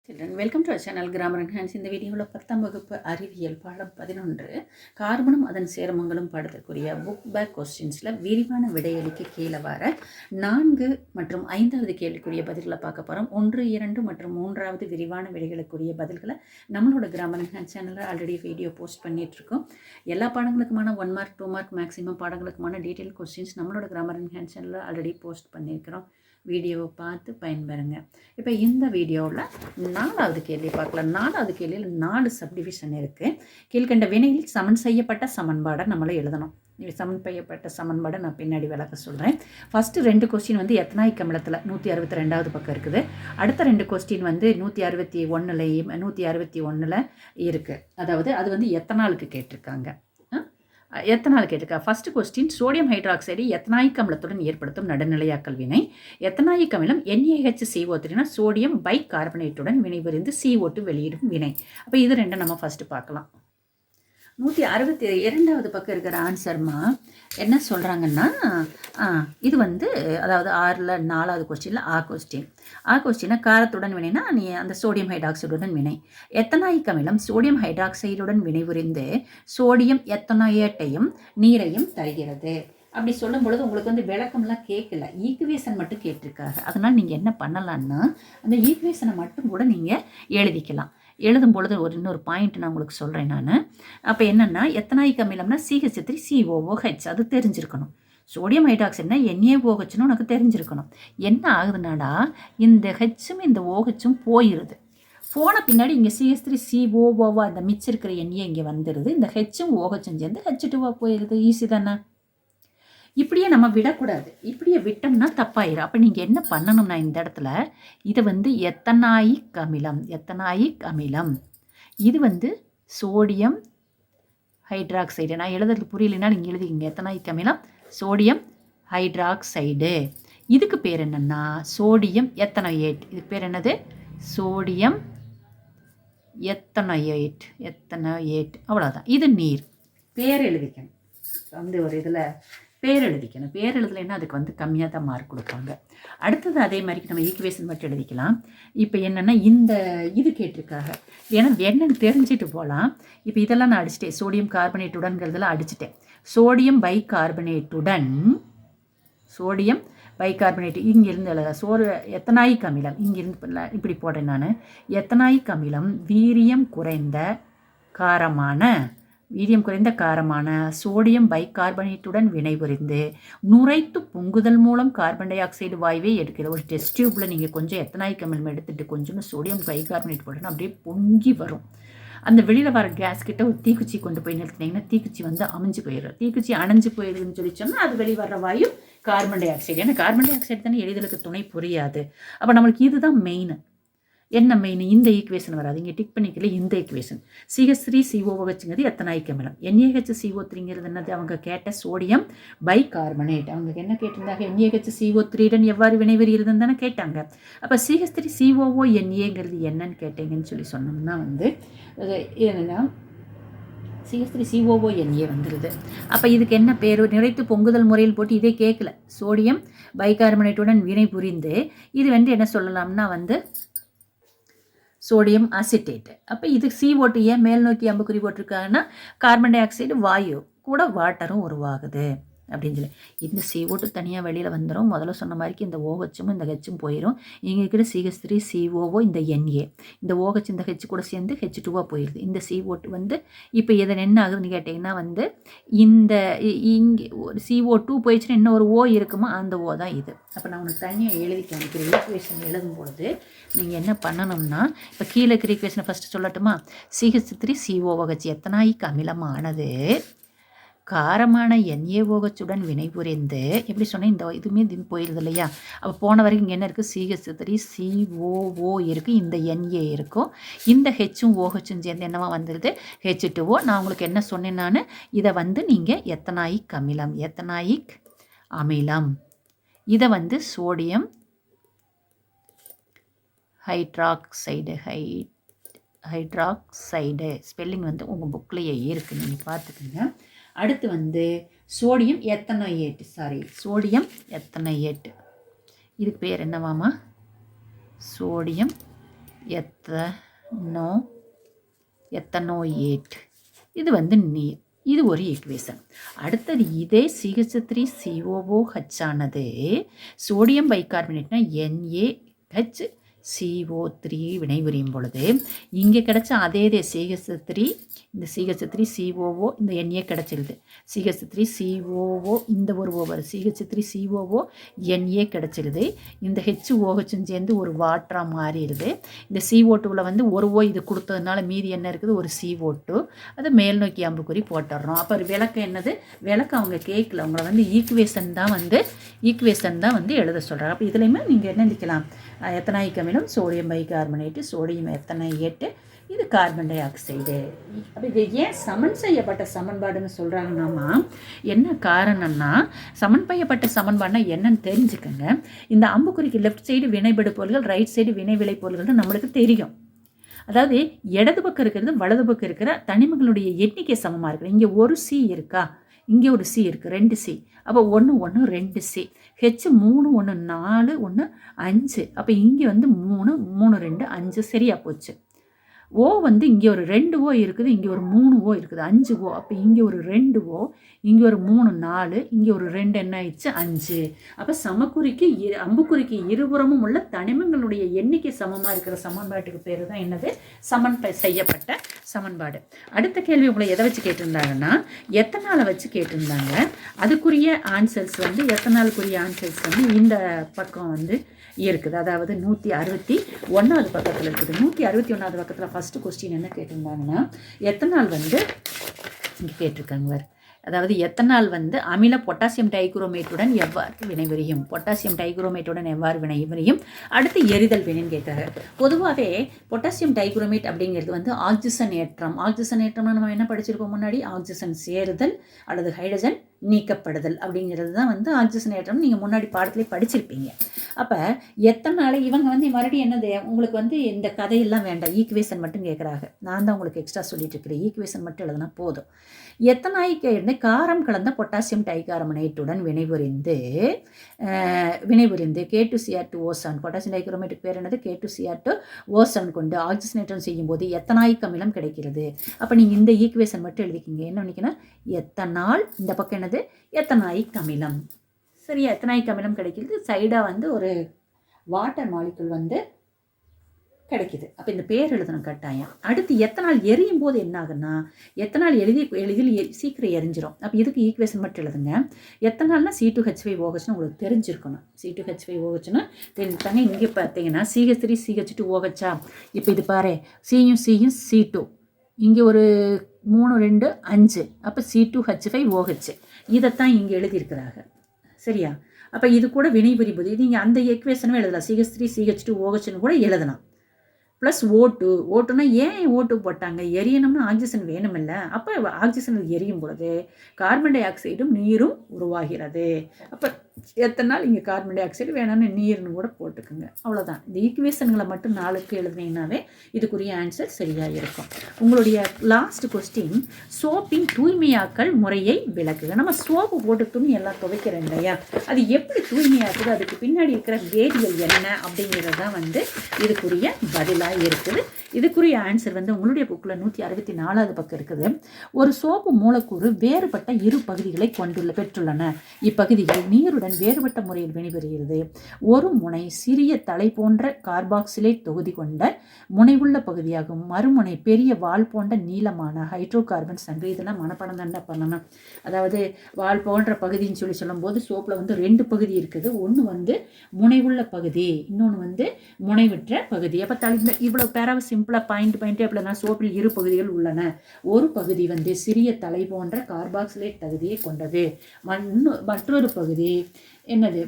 Children, welcome to our channel Grammar Enhance. இந்த வீடியோவில் 10ஆம் வகுப்பு அறிவியல் பாடம் 11 கார்பனும் அதன் சேர்மங்களும் பாடத்திற்குரிய புக் பேக் கொஸ்டின்ஸில் விரிவான விடையளிக்க கீழே வர 4 மற்றும் 5வது கேள்விக்குரிய பதில்களை பார்க்க போகிறோம். 1, 2 மற்றும் 3வது விரிவான விடைகளுக்குரிய பதில்களை நம்மளோட கிராமர் என்ஹான்ஸ் சேனலில் ஆல்ரெடி வீடியோ போஸ்ட் பண்ணிகிட்ருக்கோம். எல்லா பாடங்களுக்குமான 1 மார்க் 2 மார்க் மேக்ஸிமம் பாடங்களுக்குமான டீட்டெயில் கொஸ்டின்ஸ் நம்மளோட கிராமர் என்ஹான்ஸ் சேனலில் ஆல்ரெடி போஸ்ட் பண்ணியிருக்கிறோம். வீடியோவை பார்த்து பயன்பெறுங்க. இப்போ இந்த வீடியோவில் 4வது கேள்வி பார்க்கலாம். 4வது கேள்வியில் 4 சப்டிவிஷன் இருக்குது. கீழ்கண்ட வினையில் சமன் செய்யப்பட்ட சமன்பாடை நம்மளை எழுதணும். சமன் செய்யப்பட்ட சமன்பாடை நான் பின்னாடி விளக்க சொல்கிறேன். ஃபஸ்ட்டு 2 கொஸ்டின் வந்து எத்தனாயிக் அமிலத்தில் 162வது பக்கம் இருக்குது. அடுத்த 2 கொஸ்டின் வந்து 161ல் இருக்குது. அதாவது அது வந்து எத்தனாலுக்கு கேட்டிருக்காங்க. எத்தனால் கேட்டிருக்கா. First question, sodium hydroxide ethanoic அமிலத்துடன் ஏற்படுத்தும் நடுநிலையாக்கல் வினை. எத்தனாயிக் அமிலம் NaHCO3 சோடியம் பை கார்பனேட்டுடன் வினைபுரிந்து CO2 வெளியிடும் வினை. அப்போ இது ரெண்டும் நம்ம ஃபர்ஸ்ட் பார்க்கலாம். 162வது பக்கம் இருக்கிற ஆன்சர்மா என்ன சொல்கிறாங்கன்னா, இது வந்து அதாவது 6ல் 4வது கொஸ்டினில் ஆ கொஸ்டினை காரத்துடன் வினைனா நீ அந்த சோடியம் ஹைட்ராக்சைடுடன் வினை. எத்தனாயிக் அமிலம் சோடியம் ஹைட்ராக்சைடுடன் வினைபுரிந்து சோடியம் எத்தனாயேட்டையும் நீரையும் தருகிறது. அப்படி சொல்லும் பொழுது உங்களுக்கு வந்து விளக்கம்லாம் கேட்கல, ஈக்குவேஷன் மட்டும் கேட்டிருக்காங்க. அதனால் நீங்கள் என்ன பண்ணலான்னா அந்த ஈக்குவேஷனை மட்டும் கூட நீங்கள் எழுதிக்கலாம். எழுதும் பொழுது இன்னொரு பாயிண்ட் நான் உங்களுக்கு சொல்கிறேன் நான். அப்போ என்னென்னா, எத்தனாயிக் அமிலம்னா CH3COOH அது தெரிஞ்சிருக்கணும். சோடியம் ஹைட்ராக்சைடுனா NaOHன்னு உனக்கு தெரிஞ்சிருக்கணும். என்ன ஆகுதுனாடா, இந்த ஹெச்சும் இந்த OHச்சும் போயிடுது. போன பின்னாடி இங்கே CH3COOவா இந்த மிச்சம் இருக்கிற Na இங்கே வந்துடுது. இந்த ஹெச்சும் OHச்சும் சேர்ந்து H2வா போயிடுது. ஈஸி தானே. இப்படியே நம்ம விடக்கூடாது. இப்படியே விட்டோம்னா தப்பாயிரும். அப்போ நீங்கள் என்ன பண்ணணும்னா இந்த இடத்துல இதை வந்து எத்தனாயிக் அமிலம் இது வந்து சோடியம் ஹைட்ராக்சைடு. நான் எழுதுறது புரியலைன்னா நீங்கள் எழுதிக்கிங்க. எத்தனாயிக் அமிலம் சோடியம் ஹைட்ராக்சைடு. இதுக்கு பேர் என்னென்னா சோடியம் எத்தனோயேட். இதுக்கு பேர் என்னது? சோடியம் எத்தனோயேட். அவ்வளோதான். இது நீர். பேர் எழுதிக்கணும். வந்து ஒரு இதில் பேர் எழுதிக்கணும். பேர் எழுதலைன்னா அதுக்கு வந்து கம்மியாக தான் மார்க் கொடுப்பாங்க. அடுத்தது அதே மாதிரி நம்ம ஈக்குவேஷன் மட்டும் எழுதிக்கலாம். இப்போ என்னென்னா இந்த இது கேட்டிருக்காங்க. ஏன்னா என்னென்னு தெரிஞ்சுட்டு போகலாம். இப்போ இதெல்லாம் நான் அடிச்சிட்டேன். சோடியம் கார்பனேட்டுடன்கிறதெல்லாம் அடிச்சிட்டேன். சோடியம் பைகார்பனேட்டு இங்கிருந்து எத்தனாயிக் அமிலம் இங்கிருந்து இப்படி போடுறேன் நான். எத்தனாயிக் அமிலம் வீரியம் குறைந்த காரமான சோடியம் பைகார்பனேட்டுடன் வினைபுரிந்து நுரைத்து பொங்குதல் மூலம் கார்பன் டை ஆக்சைடு வாயுவை எடுக்கிற ஒரு டெஸ்ட் டியூப்பில் நீங்கள் கொஞ்சம் எத்தனாயிக் அமிலம் எடுத்துகிட்டு கொஞ்சம் சோடியம் பைகார்பனேட் போட்டோன்னா அப்படியே பொங்கி வரும். அந்த வெளியில் வர கேஸ் கிட்ட ஒரு தீக்குச்சி கொண்டு போய் நிறுத்தினீங்கன்னா தீக்குச்சி வந்து அணைஞ்சு போயிடும். தீக்குச்சி அணைஞ்சு போயிடுதுன்னு சொல்லி சொன்னால் அது வெளிவர வாயு கார்பன் டை ஆக்சைடு. ஏன்னா கார்பன் டை ஆக்சைடு தானே எளிதலுக்கு துணை புரியாது. அப்போ நம்மளுக்கு இதுதான் மெயின். என்ன மெயின்? இந்த ஈக்குவேஷன் வராது. இங்கே டிக் பண்ணிக்கல. இந்த ஈக்குவேஷன் CH3COOHங்கிறது எத்தனாயிக் அமிலம். NaHCO3ங்கிறது என்னது? அவங்க கேட்ட சோடியம் பைகார்பனேட். அவங்க என்ன கேட்டிருந்தாங்க? NaHCO3 எவ்வாறு வினைபுரிகிறதுன்னு தானே கேட்டாங்க. அப்போ CH3COONaங்கிறது என்னன்னு கேட்டீங்கன்னு சொல்லி சொன்னோம்னா வந்து என்னென்னா CH3COONa வந்துடுது. அப்போ இதுக்கு என்ன பேர்? நிறைத்து பொங்குதல் முறையில் போட்டு இதே கேட்கல. சோடியம் பைகார்பனேட்டுடன் வினை புரிந்து இது வந்து என்ன சொல்லலாம்னா வந்து சோடியம் அசிட்டேட். அப்போ இது CO2 ஏன் மேல் நோக்கி அம்புக்குறி போட்டிருக்காங்கன்னா கார்பன் டை ஆக்சைடு வாயு கூட வாட்டரும் உருவாகுது அப்படின்னு சொல்லி. இந்த CO2 தனியாக வெளியில் வந்துடும். முதல்ல சொன்ன மாதிரிக்கு இந்த OHச்சும் இந்த ஹெச்சும் போயிடும். இங்கே இருக்கிற CH3COO இந்த Na இந்த OH இந்த ஹெச் கூட சேர்ந்து H2வா போயிடுது. இந்த CO2 வந்து இப்போ இதை என்ன ஆகுதுன்னு கேட்டிங்கன்னா வந்து இந்த இங்கே ஒரு CO2 போயிடுச்சுன்னா இன்னும் ஒரு O இருக்குமா, அந்த O தான் இது. அப்போ நான் உனக்கு தனியாக எழுதி காமிக்கிற ஈக்குவேஷன் எழுதும் பொழுது நீங்கள் என்ன பண்ணணும்னா, இப்போ கீழே இருக்கிற ஈக்குவேஷனை ஃபஸ்ட்டு சொல்லட்டுமா? CH3COOH எத்தனாயிக் அமிலமானது காரமான NaOHுடன் வினைபுரிந்து எப்படி சொன்னால் இந்த இதுவுமே இது போயிடுது இல்லையா. அப்போ போன வரைக்கும் இங்கே என்ன இருக்குது? CH3COO இருக்குது. இந்த Na இருக்கும். இந்த ஹெச்சும் OHச்சும் சேர்ந்து என்னவா வந்துடுது? H2O. நான் உங்களுக்கு என்ன சொன்னேன் நான், இதை வந்து நீங்கள் எத்தனாயிக் அமிலம் இதை வந்து சோடியம் ஹைட்ராக்சைடு ஸ்பெல்லிங் வந்து உங்கள் புக்லேயே இருக்குது, நீங்கள் பார்த்துக்கோங்க. அடுத்து வந்து சோடியம் எத்தனையேட்டு. இதுக்கு பேர் என்னவாமா? சோடியம் எத்தனோ எத்தனோயேட். இது வந்து நீர். இது ஒரு ஈக்குவேஷன். அடுத்தது இதே CH3COOH ஆனது சோடியம் பைகார்பனேட்னா NaHCO3 வினைபுரியும் பொழுது இங்கே கிடைச்ச அதே CH3 இந்த CH3COO இந்த Na கிடச்சிருது. CH3COO இந்த ஒரு ஓவர் CH3COO Na கிடச்சிருது. இந்த HOHும் சேர்ந்து ஒரு வாட்டராக மாறிடுது. இந்த CO2வில் வந்து ஒரு ஓ இது கொடுத்ததுனால மீதி என்ன இருக்குது, ஒரு CO2. அதை மேல் நோக்கி அம்புக்குறி போட்டுடுறோம். அப்போ விளக்கம் என்னது, விளக்கம் அவங்க கேட்கல, அவங்கள வந்து ஈக்குவேஷன் தான் வந்து எழுத சொல்கிறாங்க. அப்போ இதுலேயுமே நீங்கள் என்ன எழுதிக்கலாம், எத்தனாயிக் அமிலம், சோடியம் பைகார்பனேட்டு, சோடியம் எத்தனையேட்டு, இது கார்பன் டை ஆக்சைடு. அப்போ இது ஏன் சமன் செய்யப்பட்ட சமன்பாடுன்னு சொல்கிறாங்கன்னாமா, என்ன காரணம்னா சமன் செய்யப்பட்ட சமன்பாடுனா என்னன்னு தெரிஞ்சுக்கோங்க. இந்த அம்புக்குறிக்கு லெஃப்ட் சைடு வினைபடு பொருள்கள், ரைட் சைடு வினை விளை பொருள்கள்னு நம்மளுக்கு தெரியும். அதாவது இடது பக்கம் இருக்கிறது வலது பக்கம் இருக்கிற தனிமங்களுடைய எண்ணிக்கை சமமாக இருக்குது. இங்கே ஒரு சி இருக்கா, இங்கே ஒரு சி இருக்குது, 2 சி. அப்போ 1 1 2 சி. ஹெச் 3 1 4 1 5. அப்போ இங்கே வந்து 3 3 2 5 சரியாக போச்சு. ஓ வந்து இங்கே ஒரு 2 ஓ இருக்குது, இங்கே ஒரு 3 ஓ இருக்குது, 5 ஓ. அப்போ இங்கே ஒரு 2 ஓ, இங்கே ஒரு 3 4, இங்கே ஒரு 2 என்ன ஆயிடுச்சு 5. அப்போ சமக்குறிக்கு அம்புக்குறிக்கு இருபுறமும் உள்ள தனிமங்களுடைய எண்ணிக்கை சமமாக இருக்கிற சமன்பாட்டுக்கு பேர் தான் என்னது, சமன் செய்யப்பட்ட சமன்பாடு. அடுத்த கேள்வி உங்களை எதை வச்சு கேட்டிருந்தாங்கன்னா எத்தனாலை வச்சு கேட்டிருந்தாங்க. அதுக்குரிய ஆன்சர்ஸ் வந்து எத்தனாலுக்குரிய ஆன்சர்ஸ் வந்து இந்த பக்கம் வந்து இருக்குது. அதாவது 161வது பக்கத்தில் இருக்குது. 161வது பக்கத்தில் ஃபஸ்ட்டு கொஸ்டின் என்ன கேட்டிருந்தாங்கன்னா எத்தனால் வந்து இங்கே கேட்டிருக்காங்க. அதாவது எத்தனால் வந்து அமில பொட்டாசியம் டைகுரோமேட்டுடன் எவ்வாறு வினைபுரியும், பொட்டாசியம் டைகுரோமேட்டுடன் எவ்வாறு வினைபுரியும், அடுத்து எரிதல் வினைன்னு கேட்குறாங்க. பொதுவாகவே பொட்டாசியம் டைகுரோமேட் அப்படிங்கிறது வந்து ஆக்சிஜன் ஏற்றம். ஆக்சிஜன் ஏற்றம்னா நம்ம என்ன படிச்சிருக்கோம் முன்னாடி, ஆக்சிஜன் சேருதல் அல்லது ஹைட்ரஜன் நீக்கப்படுதல் அப்படிங்கிறது தான் வந்து ஆக்சிஜன் ஏற்றம். நீங்கள் முன்னாடி பாடத்திலே படிச்சிருப்பீங்க. அப்போ எத்தனால இவங்க வந்து மறுபடியும் என்னது, உங்களுக்கு வந்து இந்த கதையெல்லாம் வேண்டாம், ஈக்குவேஷன் மட்டும் கேட்குறாங்க. நான் தான் உங்களுக்கு எக்ஸ்ட்ரா சொல்லிட்டு இருக்கிறேன், ஈக்குவேஷன் மட்டும் எழுதுனா போதும். எத்தனாய்க்கு இருந்து காரம் கலந்த பொட்டாசியம் டைகார்பனேட்டுடன் வினைபுரிந்து K2Cr2O7, பொட்டாசியம் டைகுரோமேட்டுக்கு பேர் என்னது, K2Cr2O7 கொண்டு ஆக்சிஜனேற்றம் செய்யும்போது எத்தனாயிக் அமிலம் கிடைக்கிறது. அப்போ நீங்கள் இந்த ஈக்குவேஷன் மட்டும் எழுதிக்கிங்க. என்ன பண்ணிக்கணும், எத்தனால், இந்த பக்கம் என்னது எத்தனாயிக் அமிலம். சரியா, எத்தனாயிக் அமிலம் கிடைக்கிறது. சைடாக வந்து ஒரு வாட்டர் மாலிகுல் வந்து கிடைக்குது. அப்போ இந்த பேர் எழுதணும் கட்டாயம். அடுத்து எத்தனால் எரியும் போது என்ன ஆகுன்னா, எத்தனால் எளிதில் சீக்கிரம் எரிஞ்சிடும். அப்போ இதுக்கு ஈக்குவேஷன் மட்டும் எழுதுங்க. எத்தனால்னா C2H5OHன்னு உங்களுக்கு தெரிஞ்சிருக்கணும். C2H5OHன்னு தெரிஞ்சுட்டாங்க. இங்கே பார்த்தீங்கன்னா CH3CH2OH. இப்போ இது பாரு, சியும் C2, இங்கே ஒரு 3 2 5. அப்போ C2H5OH இதைத்தான் இங்கே எழுதியிருக்கிறாங்க. சரியா, அப்போ இது கூட வினைபுரியும் போது நீங்கள் அந்த ஈக்குவேஷனும் எழுதலாம். CH3CH2OHன்னு கூட எழுதலாம். ப்ளஸ் ஓட்டுனா ஏன் ஓட்டு போட்டாங்க, எரியணும்னா ஆக்சிஜன் வேணுமில்ல. அப்போ ஆக்சிஜன் எரியும் பொழுது கார்பன் டை ஆக்சைடும் நீரும் உருவாகிறது. அப்போ எத்தனை நாள் இங்கே கார்பன் டை ஆக்சைடு வேணும்னு நீர்னு கூட போட்டுக்குங்க. அவ்வளோதான். இந்த ஈக்குவேஷன்களை மட்டும் 4க்கு எழுதுனீங்கன்னாவே இதுக்குரிய ஆன்சர் சரியாக இருக்கும். உங்களுடைய லாஸ்ட் கொஸ்டின், சோப்பின் தூய்மையாக்கல் முறையை விளக்குங்க. நம்ம சோப்பு போட்டு துணி எல்லாம் துவைக்கிறோம் இல்லையா, அது எப்படி தூய்மையாக்குது, அதுக்கு பின்னாடி இருக்கிற வேதியியல் என்ன அப்படிங்கிறது தான் வந்து இதுக்குரிய பதிலாக இருக்குது. இதுக்குரிய ஆன்சர் வந்து உங்களுடைய புக்கில் 164வது பக்கம் இருக்குது. ஒரு சோப்பு மூலக்கூறு வேறுபட்ட இரு பகுதிகளை பெற்றுள்ளன. இப்பகுதிகள் நீருடன் வேறுபட்ட முறையில் வினைபுரிகிறது. ஒரு முனை சிறிய தலை போன்ற கார்பாக்சிலேட் தொகுதி கொண்ட முனைவுள்ள பகுதியாகும். மறுமுனை பெரிய வால் போன்ற நீளமான ஹைட்ரோ கார்பன் சங்கு. இதெல்லாம் மனப்படம் தாண்டா பண்ணணும். அதாவது வால் போன்ற பகுதின்னு சொல்லும் போது சோப்பில் வந்து 2 பகுதி இருக்குது. ஒன்று வந்து முனைவுள்ள பகுதி, இன்னொன்று வந்து முனைவற்ற பகுதி. அப்போ இவ்வளோ பேராவை சிம்பிளாக பாயிண்ட் அப்படின்னா சோப்பில் 2 பகுதிகள் உள்ளன. ஒரு பகுதி வந்து சிறிய தலை போன்ற கார்பாக்சிலேட் தகுதியை கொண்டது. மற்றொரு பகுதி என்னது,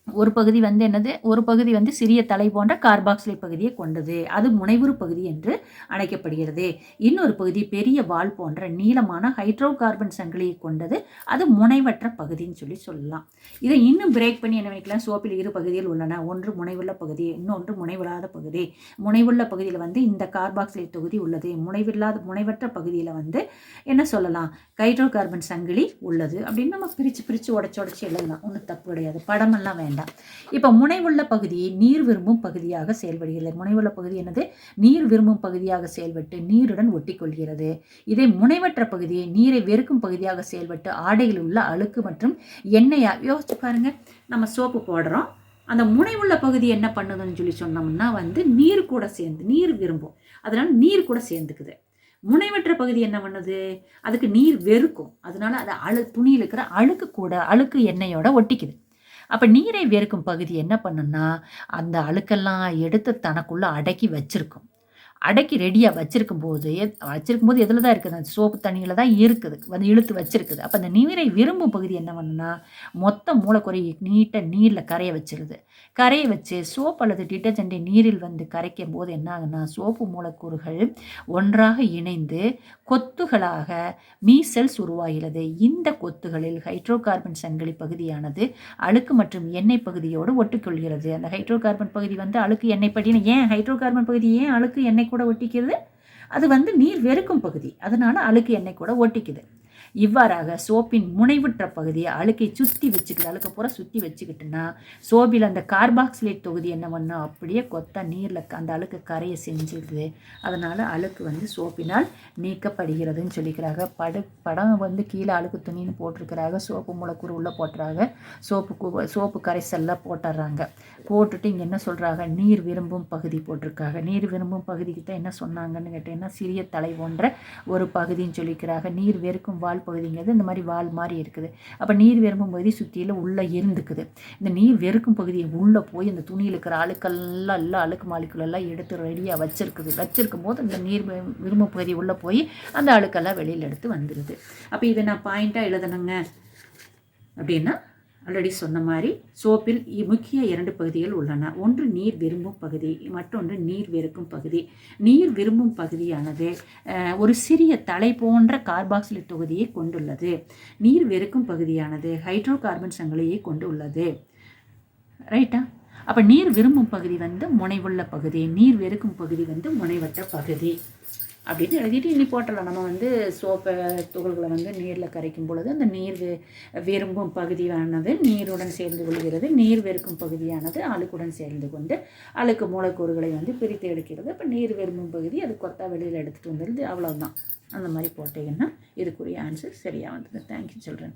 ஒரு பகுதி வந்து என்னது, ஒரு பகுதி வந்து சிறிய தலை போன்ற கார்பாக்சிலேட் பகுதியை கொண்டது. அது முனைவுறு பகுதி என்று அழைக்கப்படுகிறது. இன்னொரு பகுதி பெரிய வால் போன்ற நீளமான ஹைட்ரோ கார்பன் சங்கிலியை கொண்டது. அது முனைவற்ற பகுதின்னு சொல்லலாம். இதை இன்னும் பிரேக் பண்ணி என்ன நினைக்கலாம், சோப்பில் 2 பகுதிகள் உள்ளன. ஒன்று முனைவுள்ள பகுதி, இன்னொன்று முனைவில்லாத பகுதி. முனைவுள்ள பகுதியில் வந்து இந்த கார்பாக்சிலேட் தொகுதி உள்ளது. முனைவற்ற பகுதியில் வந்து என்ன சொல்லலாம், ஹைட்ரோ கார்பன் சங்கிலி உள்ளது அப்படின்னு நம்ம பிரித்து உடச்சி எழுதலாம். ஒன்றும் தப்பு கிடையாது. படமெல்லாம் வேண்டாம். வேண்டாம். இப்போ முனைவுள்ள பகுதி நீர் விரும்பும் பகுதியாக செயல்படுகிறது. முனைவுள்ள பகுதி என்னது? நீர் விரும்பும் பகுதியாக செயல்பட்டு நீருடன் ஒட்டிக்கொள்கிறது. இதே முனைவற்ற பகுதி நீரை வெறுக்கும் பகுதியாக செயல்பட்டு ஆடையில் உள்ள அழுக்கு மற்றும் எண்ணெயாக யோசிச்சு பாருங்க. நம்ம சோப்பு போடுறோம், அந்த முனைவுள்ள பகுதி என்ன பண்ணுதுன்னு சொல்லி சொன்னோம்னா நீர் கூட சேர்ந்து நீர் விரும்பும், அதனால நீர் கூட சேர்ந்துக்குது. முனைவற்ற பகுதி என்ன பண்ணுது? அதுக்கு நீர் வெறுக்கும், அதனால அது துணியில் இருக்கிற அழுக்கு கூட அழுக்கு எண்ணெயோட ஒட்டிக்குது. அப்போ நீரை வெறுக்கும் பகுதி என்ன பண்ணுன்னா அந்த அழுக்கெல்லாம் எடுத்து தனக்குள்ள அடக்கி வச்சிருக்கும். அடக்கி ரெடியாக வச்சிருக்கும் போது எதில் தான் இருக்குது? அந்த சோப்பு தண்ணியில் தான் இருக்குது, இழுத்து வச்சிருக்குது. அப்போ அந்த நீரை விரும்பும் பகுதி என்ன பண்ணுன்னா மொத்த மூலக்குறையை நீட்டாக நீரில் கரைய வச்சிருது. கரைய வச்சு சோப்பு அல்லது டிட்டர்ஜென்ட்டை நீரில் கரைக்கும் போது என்ன ஆகுன்னா சோப்பு மூலக்கூறுகள் ஒன்றாக இணைந்து கொத்துகளாக மீசெல்ஸ் உருவாகிறது. இந்த கொத்துகளில் ஹைட்ரோ கார்பன் சங்கிலி பகுதியானது அழுக்கு மற்றும் எண்ணெய் பகுதியோடு ஒட்டிக்கொள்கிறது. அந்த ஹைட்ரோ கார்பன் பகுதி அழுக்கு எண்ணெய் பகுதி. ஏன் ஹைட்ரோ கார்பன் பகுதி ஏன் அழுக்கு எண்ணெய் கூட ஒட்டிக்கிறது? அது நீர் வெறுக்கும் பகுதி, அதனால அழுக்கு எண்ணெய் கூட ஒட்டிக்குது. இவ்வாறாக சோப்பின் முனைவுற்ற பகுதியை அழுக்கை சுற்றி வச்சுக்குது. அழுக்க பூரா சுற்றி வச்சுக்கிட்டுன்னா சோப்பில் அந்த கார்பாக்சிலேட் தொகுதி என்ன பண்ணா அப்படியே கொத்த நீரில் அந்த அழுக்கு கரையை செஞ்சுடுது. அதனால் அழுக்கு சோப்பினால் நீக்கப்படுகிறதுன்னு சொல்லிக்கிறாங்க. படம் கீழே அழுக்கு துணின்னு போட்டிருக்கிறாங்க, சோப்பு மூலக்கூறு உள்ளே போட்டுறாங்க, சோப்பு கரைசல்லாம் போட்டுடுறாங்க. போட்டுட்டு இங்கே என்ன சொல்கிறாங்க? நீர் விரும்பும் பகுதி போட்டிருக்காங்க. நீர் விரும்பும் பகுதிக்கு தான் என்ன சொன்னாங்கன்னு கேட்டீங்கன்னா சிறிய தலை போன்ற ஒரு பகுதின்னு சொல்லிக்கிறாங்க. நீர் வெறுக்கும் வால் பகுதிங்கிறது இந்த மாதிரி வால் மாதிரி இருக்குது. அப்போ நீர் விரும்பும் பகுதி சுற்றியில் உள்ளே இருந்துக்குது. இந்த நீர் வெறுக்கும் பகுதியை உள்ளே போய் இந்த துணியில் இருக்கிற அழுக்கெல்லாம் அழுக்கு மாலிக்குள்ளெல்லாம் எடுத்து ரெடியாக வச்சிருக்கும் போது இந்த நீர் விரும்பும் பகுதி உள்ளே போய் அந்த அழுக்கெல்லாம் வெளியில் எடுத்து வந்துடுது. அப்போ இதை நான் பாயிண்ட்டாக எழுதணுங்க அப்படின்னா ஆல்ரெடி சொன்ன மாதிரி சோப்பில் முக்கிய 2 பகுதிகள் உள்ளன. ஒன்று நீர் விரும்பும் பகுதி, மற்றொன்று நீர் வெறுக்கும் பகுதி. நீர் விரும்பும் பகுதியானது ஒரு சிறிய தலை போன்ற கார்பாக்சிலேட் தொகுதியை கொண்டுள்ளது. நீர் வெறுக்கும் பகுதியானது ஹைட்ரோ கார்பன் சங்கிலியை கொண்டுள்ளது. ரைட்டா? அப்போ நீர் விரும்பும் பகுதி முனைவுள்ள பகுதி, நீர் வெறுக்கும் பகுதி முனைவற்ற பகுதி அப்படின்னு எழுதிட்டு இனி போட்டலாம். நம்ம சோப்பை துகள்களை நீரில் கரைக்கும் பொழுது அந்த நீர் விரும்பும் பகுதியானது நீருடன் சேர்ந்து கொள்கிறது, நீர் வெறுக்கும் பகுதியானது அழுக்குடன் சேர்ந்து கொண்டு அழுக்கு மூலக்கூறுகளை பிரித்து எடுக்கிறது. அப்போ நீர் விரும்பும் பகுதி அது கொத்தா வெளியில் எடுத்துகிட்டு வந்துடுது. அவ்வளோதான். அந்த மாதிரி போட்டீங்கன்னா இதுக்குரிய ஆன்சர் சரியாக வந்தது. Thank you children.